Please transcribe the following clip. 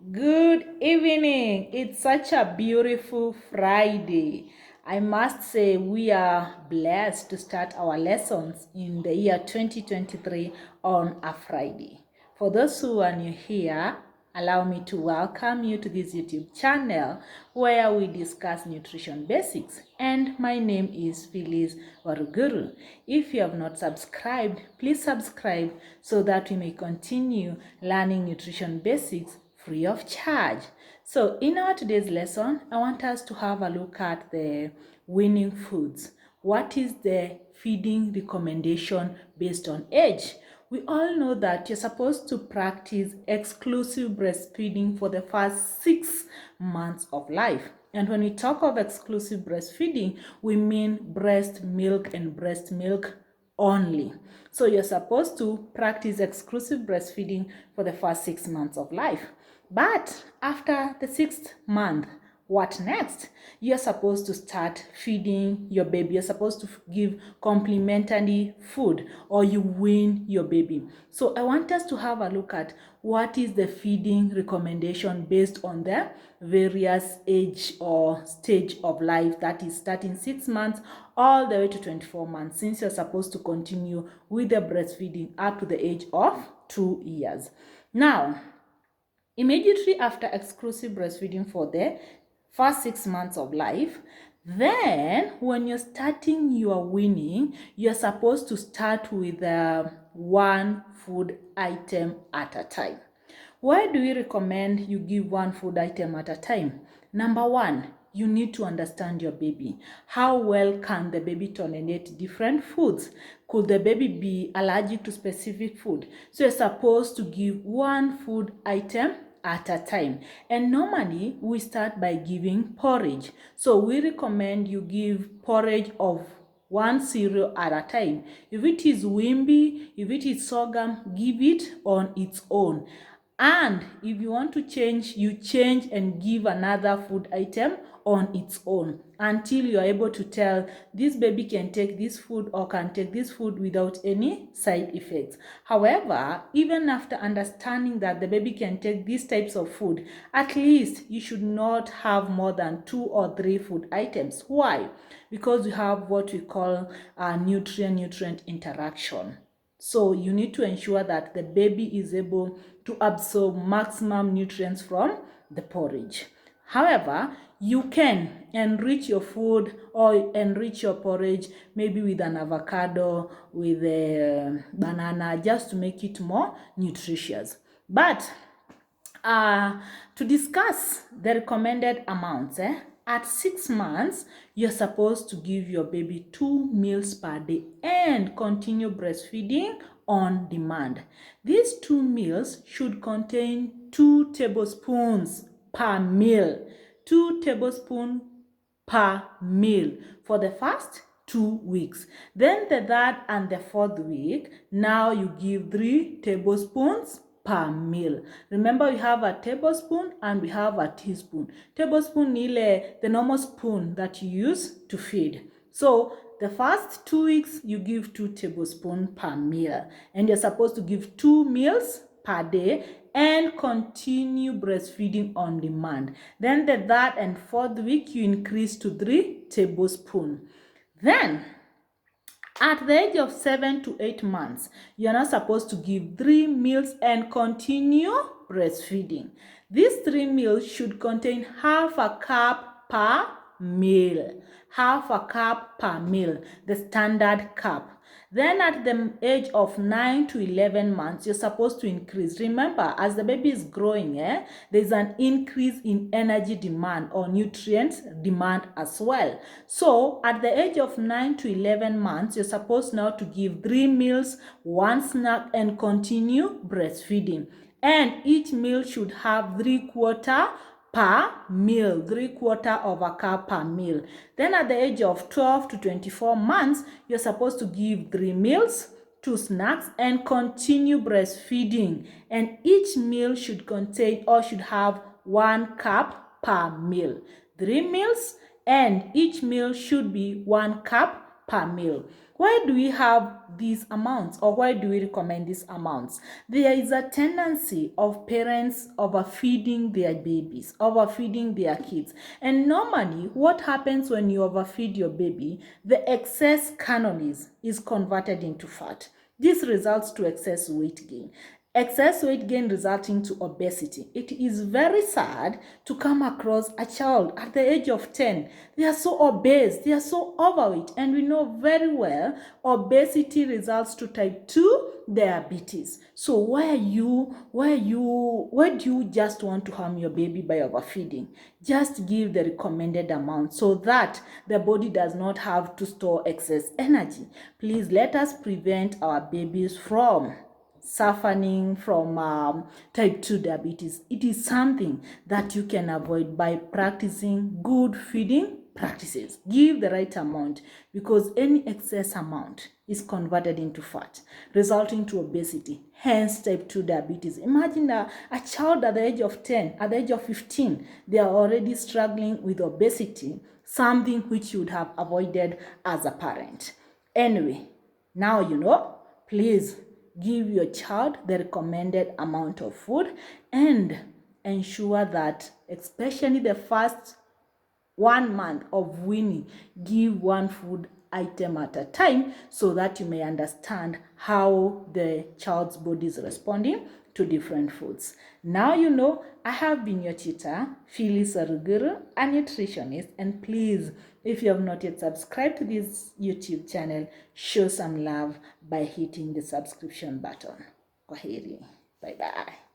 Good evening. It's such a beautiful Friday. I must say we are blessed to start our lessons in the year 2023 on a Friday. For those who are new here, allow me to welcome you to this YouTube channel where we discuss nutrition basics. And my name is Phyllis Waruguru. If you have not subscribed, please subscribe so that we may continue learning nutrition basics free of charge. So in our today's lesson, I want us to have a look at the weaning foods. What is the feeding recommendation based on age? We all know that you're supposed to practice exclusive breastfeeding for the first 6 months of life. And when we talk of exclusive breastfeeding, we mean breast milk and breast milk only. So you're supposed to practice exclusive breastfeeding for the first 6 months of life. But after the 6th month, what next? You're supposed to start feeding your baby. You're supposed to give complementary food or you wean your baby. So I want us to have a look at what is the feeding recommendation based on the various age or stage of life, that is starting 6 months all the way to 24 months, since you're supposed to continue with the breastfeeding up to the age of 2 years. Now, immediately after exclusive breastfeeding for the first 6 months of life, then when you're starting your weaning, you're supposed to start with one food item at a time. Why do we recommend you give one food item at a time? Number one, you need to understand your baby. How well can the baby tolerate different foods? Could the baby be allergic to specific food? So you're supposed to give one food item at a time. And normally we start by giving porridge. So we recommend you give porridge of one cereal at a time. If it is Wimby, if it is sorghum, give it on its own. And if you want to change, you change and give another food item on its own until you are able to tell this baby can take this food or can take this food without any side effects. However, even after understanding that the baby can take these types of food, at least you should not have more than 2 or 3 food items. Why? Because you have what we call a nutrient-nutrient interaction. So you need to ensure that the baby is able to absorb maximum nutrients from the porridge. However, you can enrich your food or enrich your porridge maybe with an avocado, with a banana, just to make it more nutritious. But to discuss the recommended amounts, at 6 months, you're supposed to give your baby 2 meals per day and continue breastfeeding on demand. These 2 meals should contain 2 tablespoons per meal. 2 tablespoons per meal for the first 2 weeks. Then the third and the fourth week, now you give 3 tablespoons per meal. Remember, we have a tablespoon and we have a teaspoon. Tablespoon is the normal spoon that you use to feed. So the first 2 weeks, you give 2 tablespoons per meal. And you're supposed to give 2 meals per day and continue breastfeeding on demand. Then the third and fourth week, you increase to 3 tablespoons. Then, at the age of 7 to 8 months, you're not supposed to give 3 meals and continue breastfeeding. These 3 meals should contain half a cup per meal. Half a cup per meal, the standard cup. Then at the age of 9 to 11 months, you're supposed to increase. Remember, as the baby is growing, there's an increase in energy demand or nutrients demand as well. So at the age of 9 to 11 months, you're supposed now to give 3 meals, 1 snack, and continue breastfeeding. And each meal should have 3/4 per meal, 3/4 of a cup per meal. Then at the age of 12 to 24 months, you're supposed to give 3 meals, 2 snacks, and continue breastfeeding. And each meal should contain or should have 1 cup per meal. 3 meals and each meal should be 1 cup per meal. Why do we have these amounts, or why do we recommend these amounts? There is a tendency of parents overfeeding their babies, overfeeding their kids. And normally, what happens when you overfeed your baby, the excess calories is converted into fat. This results to excess weight gain. Excess weight gain resulting to obesity. It is very sad to come across a child at the age of 10. They are so obese, they are so overweight, and we know very well obesity results to type 2 diabetes. So why do you just want to harm your baby by overfeeding? Just give the recommended amount so that the body does not have to store excess energy. Please let us prevent our babies from suffering from type 2 diabetes. It is something that you can avoid by practicing good feeding practices. Give the right amount, because any excess amount is converted into fat, resulting to obesity, hence type 2 diabetes. Imagine a child at the age of 10, at the age of 15, they are already struggling with obesity, something which you would have avoided as a parent. Anyway, now you know, please give your child the recommended amount of food and ensure that, especially the first 1 month of weaning, give one food item at a time so that you may understand how the child's body is responding to different foods. Now you know. I have been your tutor, Phyllis Aruguru, a nutritionist, and please, if you have not yet subscribed to this YouTube channel, show some love by hitting the subscription button. Kwaheri. Bye bye.